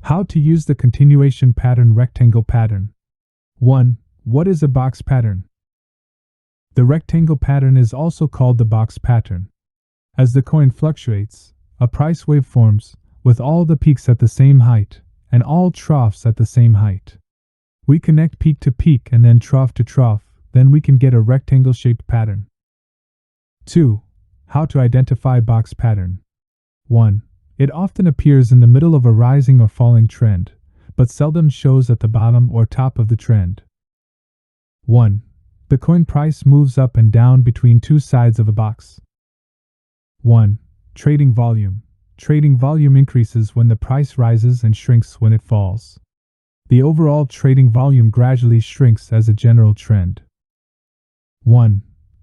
How to use the continuation pattern rectangle pattern. 1. What is a box pattern? The rectangle pattern is also called the box pattern. As the coin fluctuates, a price wave forms, with all the peaks at the same height, and all troughs at the same height. We connect peak to peak and then trough to trough, then we can get a rectangle-shaped pattern. 2. How to identify box pattern. 1. It often appears in the middle of a rising or falling trend, but seldom shows at the bottom or top of the trend. 1. The coin price moves up and down between two sides of a box. 1. Trading volume. Trading volume increases when the price rises and shrinks when it falls. The overall trading volume gradually shrinks as a general trend. 1.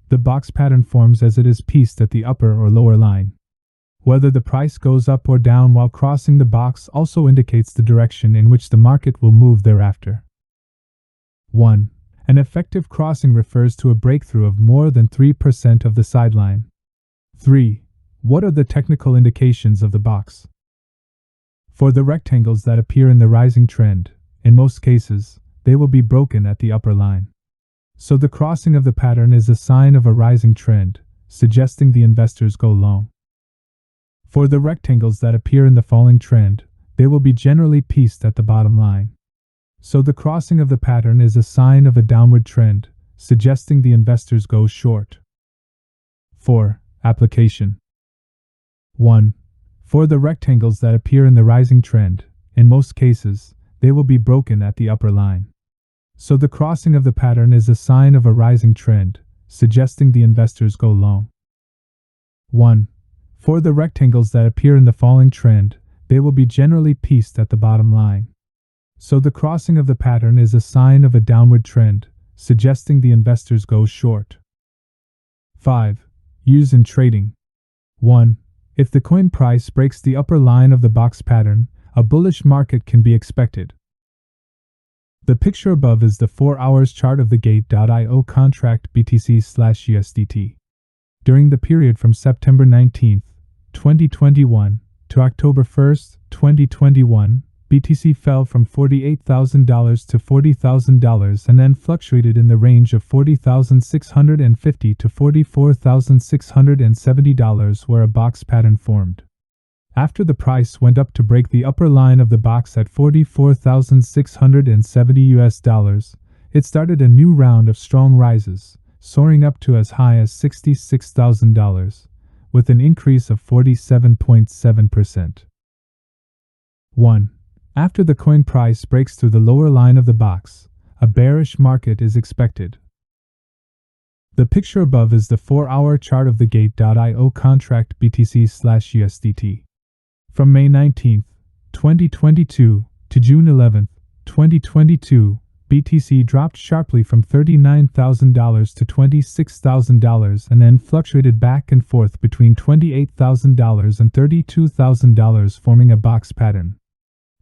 The box pattern forms as it is pieced at the upper or lower line. Whether the price goes up or down while crossing the box also indicates the direction in which the market will move thereafter. 1. An effective crossing refers to a breakthrough of more than 3% of the sideline. 3. What are the technical indications of the box? For the rectangles that appear in the rising trend, in most cases, they will be broken at the upper line. So the crossing of the pattern is a sign of a rising trend, suggesting the investors go long. For the rectangles that appear in the falling trend, they will be generally pieced at the bottom line. So the crossing of the pattern is a sign of a downward trend, suggesting the investors go short. 4. Application. 1. For the rectangles that appear in the rising trend, in most cases, they will be broken at the upper line. So the crossing of the pattern is a sign of a rising trend, suggesting the investors go long. 1. For the rectangles that appear in the falling trend, they will be generally pieced at the bottom line. So the crossing of the pattern is a sign of a downward trend, suggesting the investors go short. 5. Use in trading. 1. If the coin price breaks the upper line of the box pattern, a bullish market can be expected. The picture above is the 4-hour chart of the Gate.io contract BTC/USDT. During the period from September 19, 2021 to October 1, 2021, BTC fell from $48,000 to $40,000 and then fluctuated in the range of $40,650 to $44,670 where a box pattern formed. After the price went up to break the upper line of the box at $44,670, it started a new round of strong rises, soaring up to as high as $66,000, with an increase of 47.7%. 1. After the coin price breaks through the lower line of the box, a bearish market is expected. The picture above is the 4-hour chart of the Gate.io contract BTC/USDT. From May 19, 2022 to June 11, 2022, BTC dropped sharply from $39,000 to $26,000 and then fluctuated back and forth between $28,000 and $32,000, forming a box pattern.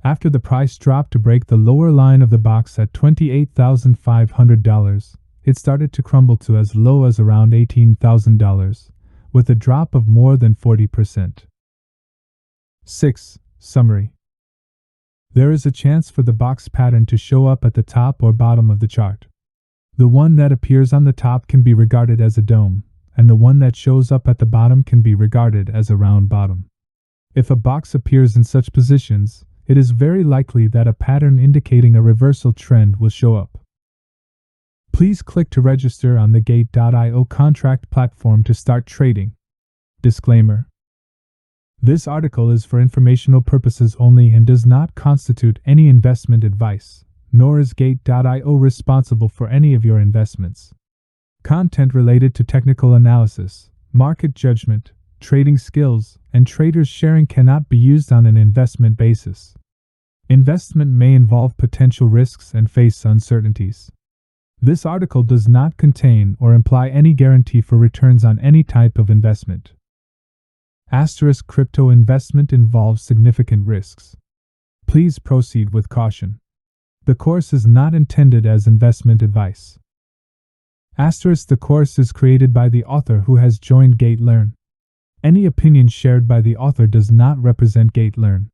After the price dropped to break the lower line of the box at $28,500, it started to crumble to as low as around $18,000, with a drop of more than 40%. 6. Summary. There is a chance for the box pattern to show up at the top or bottom of the chart. The one that appears on the top can be regarded as a dome, and the one that shows up at the bottom can be regarded as a round bottom. If a box appears in such positions, it is very likely that a pattern indicating a reversal trend will show up. Please click to register on the Gate.io contract platform to start trading. Disclaimer. This article is for informational purposes only and does not constitute any investment advice, nor is Gate.io responsible for any of your investments. Content related to technical analysis, market judgment, trading skills, and traders sharing cannot be used on an investment basis. Investment may involve potential risks and face uncertainties. This article does not contain or imply any guarantee for returns on any type of investment. Crypto investment involves significant risks. Please proceed with caution. The course is not intended as investment advice. The course is created by the author who has joined GateLearn. Any opinion shared by the author does not represent GateLearn.